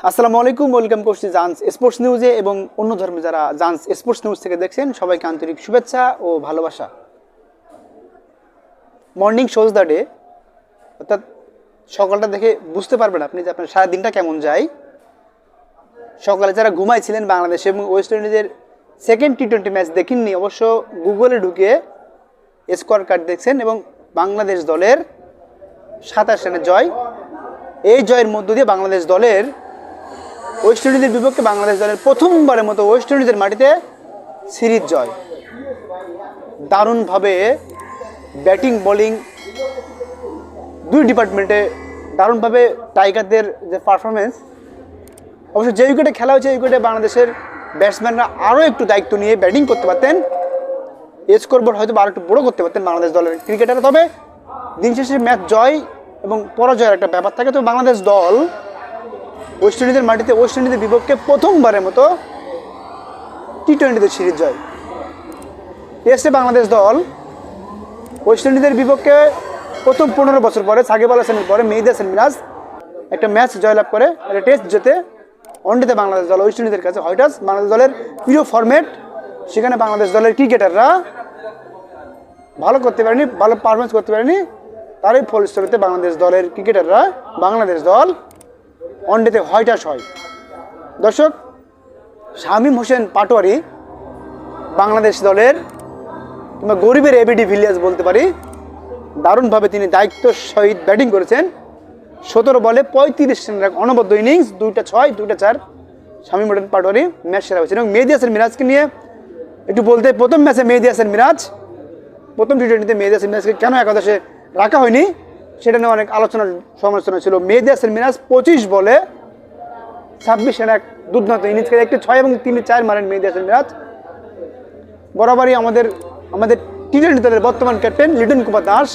আসসালামু আলাইকুম, ওয়েলকাম করছি জান্স স্পোর্টস নিউজে এবং অন্য ধর্মে যারা জান্স স্পোর্টস নিউজ থেকে দেখছেন সবাইকে আন্তরিক শুভেচ্ছা ও ভালোবাসা। মর্নিং শোজ দ্য ডে, অর্থাৎ সকালটা দেখে বুঝতে পারবেন আপনি যে আপনার সারাদিনটা কেমন যায়। সকালে যারা ঘুমাইছিলেন বাংলাদেশ এবং ওয়েস্ট ইন্ডিজের সেকেন্ড টি-20 ম্যাচ দেখেননি, অবশ্য গুগলে ঢুকে স্কোর কার্ড দেখছেন এবং বাংলাদেশ দলের 27 রানের জয়। এই জয়ের মধ্য দিয়ে বাংলাদেশ দলের ওয়েস্ট ইন্ডিজের বিপক্ষে বাংলাদেশ দলের প্রথমবারের মতো ওয়েস্ট ইন্ডিজের মাটিতে সিরিজ জয়। দারুণভাবে ব্যাটিং বোলিং দুই ডিপার্টমেন্টে দারুণভাবে টাইগারদের যে পারফরমেন্স, অবশ্য যে উইকেটে খেলা হয়েছে এই উইকেটে বাংলাদেশের ব্যাটসম্যানরা আরও একটু দায়িত্ব নিয়ে ব্যাটিং করতে পারতেন, স্কোরবোর্ড হয়তো আরও একটু বড়ো করতে পারতেন বাংলাদেশ দলের ক্রিকেটাররা। তবে দিন শেষে ম্যাচ জয় এবং পরাজয়ের একটা ব্যাপার থাকে। তো বাংলাদেশ দল ওয়েস্ট ইন্ডিজের মাটিতে ওয়েস্ট ইন্ডিজের বিপক্ষে প্রথমবারের মতো টি-20তে সিরিজ জয়। টেস্টে বাংলাদেশ দল ওয়েস্ট ইন্ডিজের বিপক্ষে প্রথম 15 বছর পরে সাকিব আল হাসানের পরে মেহেদী হাসান মিরাজ একটা ম্যাচ জয়লাভ করে, একটা টেস্ট জেতে। ওয়ানডেতে বাংলাদেশ দল ওয়েস্ট ইন্ডিজের কাছে হয়টাস বাংলাদেশ দলের প্রিয় ফরম্যাট, সেখানে বাংলাদেশ দলের ক্রিকেটাররা ভালো করতে পারেনি, ভালো পারফরমেন্স করতে পারেনি। তারই ফলশ্রুতিতে বাংলাদেশ দলের ক্রিকেটাররা বাংলাদেশ দল ওয়ানডেতে হয়টাস হয়। দর্শক, শামীম হোসেন পাটোয়ারি বাংলাদেশ দলের কিংবা গরিবের এবিডি ভিলিয়ার্স বলতে পারি, দারুণভাবে তিনি দায়িত্বের সহিত ব্যাটিং করেছেন। 17 বলে 35 রানের অনবদ্য ইনিংস, 2টা 6 2টা 4। শামীম হোসেন পাটোয়ারি ম্যাচ সেরা হয়েছেন। এবং মেহেদী হাসান মিরাজকে নিয়ে একটু বলতে, প্রথম ম্যাচে মেহেদী হাসান মিরাজ প্রথম টি-20তে মেহেদী হাসান মিরাজকে কেন একাদশে রাখা হয়নি সেটা নিয়ে অনেক আলোচনা সমালোচনা ছিল। মেহেদী হাসান মিরাজ 25 বলে 26 রানের এক দুর্দান্ত ইনিংস খেলে একটি 6 এবং 3 4 মারেন মেহেদী হাসান মিরাজ। বরাবরই আমাদের টি-20 দলের বর্তমান ক্যাপ্টেন লিটন কুমার দাস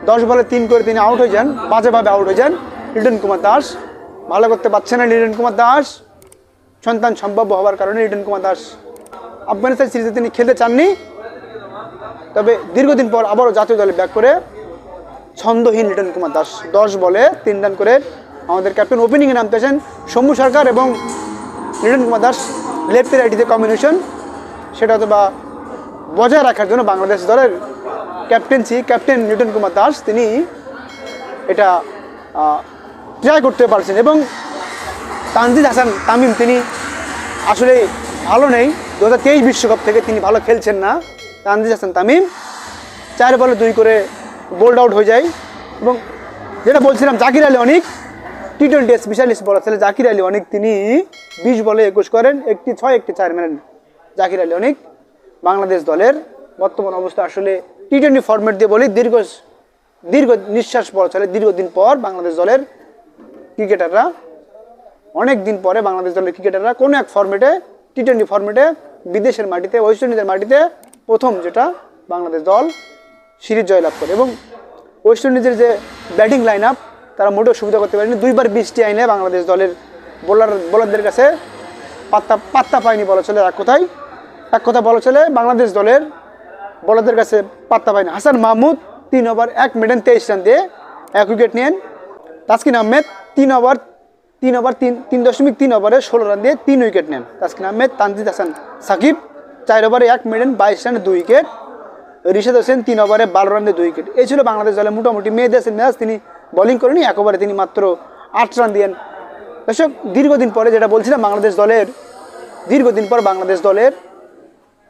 10 বলে 3 করে তিনি আউট হয়ে যান, বাজেভাবে আউট হয়ে যান লিটন কুমার দাস। ভালো করতে পারছেন না লিটন কুমার দাস, সন্তান সম্ভাব্য হওয়ার কারণে লিটন কুমার দাস আফগানিস্তান সিরিজে তিনি খেলতে চাননি। তবে দীর্ঘদিন পর আবারও জাতীয় দলে ব্যাক করে ছন্দহীন লিটন কুমার দাস 10 বলে 3 রান করে আমাদের ক্যাপ্টেন ওপেনিংয়ে নামতেছেন। শম্ভু সরকার এবং লিটন কুমার দাস লেফটে রাইটিতে কম্বিনেশন, সেটা হয়তো বা বজায় রাখার জন্য বাংলাদেশ দলের ক্যাপ্টেন লিটন কুমার দাস তিনি এটা ট্রাই করতে পারছেন। এবং তানজিদ হাসান তামিম তিনি আসলে ভালো নেই, 2023 বিশ্বকাপ থেকে তিনি ভালো খেলছেন না। তানজিদ হাসান তামিম 4 বলে 2 করে বোল্ড আউট হয়ে যায়। এবং যেটা বলছিলাম, জাকির আলী অনিক টি-20 স্পেশালিস্ট বলার ছেলে জাকির আলী অনিক তিনি 20 বলে 21 করেন, একটি 6 একটি 4 মারেন জাকির আলী অনিক। বাংলাদেশ দলের বর্তমান অবস্থা আসলে টি-20 ফরম্যাট দিয়ে বলি দীর্ঘ নিঃশ্বাস পড়া চলে। দীর্ঘদিন পর বাংলাদেশ দলের ক্রিকেটাররা অনেক দিন পরে বাংলাদেশ দলের ক্রিকেটাররা কোনো এক ফরম্যাটে টি-20 ফরম্যাটে বিদেশের মাটিতে ওয়েস্ট ইন্ডিজের মাটিতে প্রথম যেটা বাংলাদেশ দল সিরিজ জয়লাভ করে। এবং ওয়েস্ট ইন্ডিজের যে ব্যাটিং লাইন আপ তারা মোটেও সুবিধা করতে পারেনি। 2বার 20টি আইনে বাংলাদেশ দলের বোলারদের কাছে পাত্তা পায়নি বলা চলে। এক কথা বলা চলে, বাংলাদেশ দলের বোলারদের কাছে পাত্তা পায়নি। Hasan Mahmud 3 over 1 minute 23 run দিয়ে 1 উইকেট নেন। তাসকিন আহমেদ 3 ওভার 3.3 ওভারে 16 রান দিয়ে 3 উইকেট নেন তাসকিন আহমেদ। তানজিদ হাসান সাকিব 4 ওভারে 1 মিনিট 22 রানে 2 উইকেট। রিশাদ হোসেন 3 ওভারে 12 রান দিয়ে 2 উইকেট। এই ছিল বাংলাদেশ দলের মোটামুটি। মেহেদী হাসান মিরাজ তিনি বোলিং করেনি, 1 ওভারে তিনি মাত্র 8 রান দিয়েন। দর্শক, দীর্ঘদিন পরে যেটা বলছিলাম, দীর্ঘদিন পর বাংলাদেশ দলের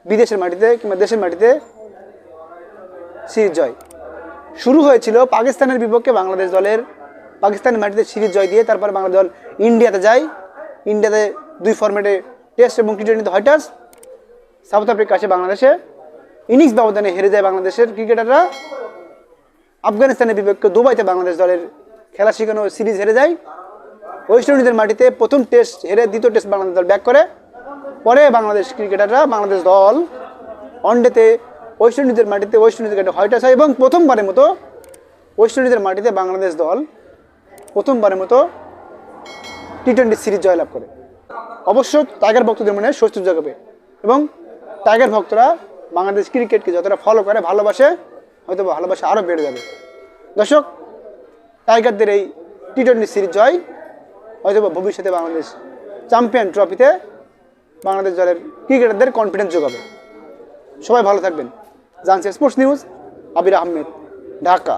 বিদেশের মাটিতে কিংবা দেশের মাটিতে সিরিজ জয় শুরু হয়েছিল পাকিস্তানের বিপক্ষে। বাংলাদেশ দলের পাকিস্তানের মাটিতে সিরিজ জয় দিয়ে তারপর বাংলাদেশ দল ইন্ডিয়াতে যায়। ইন্ডিয়াতে 2 ফরম্যাটে টেস্ট এবং টি-20 হয়টাস। সাউথ আফ্রিকা আসে বাংলাদেশে, ইনিংস ব্যবধানে হেরে যায় বাংলাদেশের ক্রিকেটাররা। আফগানিস্তানের বিপক্ষে দুবাইতে বাংলাদেশ দলের খেলা শেখানো সিরিজ হেরে যায়। ওয়েস্ট ইন্ডিজের মাটিতে প্রথম টেস্ট হেরে দ্বিতীয় টেস্ট বাংলাদেশ দল ব্যাক করে। পরে বাংলাদেশ ক্রিকেটাররা বাংলাদেশ দল ওয়ানডেতে ওয়েস্ট ইন্ডিজের মাটিতে হয়টাস হয় এবং প্রথমবারের মতো ওয়েস্ট ইন্ডিজের মাটিতে বাংলাদেশ দল প্রথমবারের মতো টি-20 সিরিজ জয়লাভ করে। অবশ্য টাইগার ভক্তদের মনে স্বস্তি জাগাবে এবং টাইগার ভক্তরা বাংলাদেশ ক্রিকেটকে যতটা ফলো করে ভালোবাসে, হয়তো ভালোবাসা আরও বেড়ে যাবে। দর্শক, টাইগারদের এই টি-20 সিরিজ জয় হয়তো ভবিষ্যতে বাংলাদেশ চ্যাম্পিয়ন ট্রফিতে বাংলাদেশ দলের ক্রিকেটারদের কনফিডেন্স যোগাবে। সবাই ভালো থাকবেন। জানছি স্পোর্টস নিউজ, আবির আহমেদ, ঢাকা।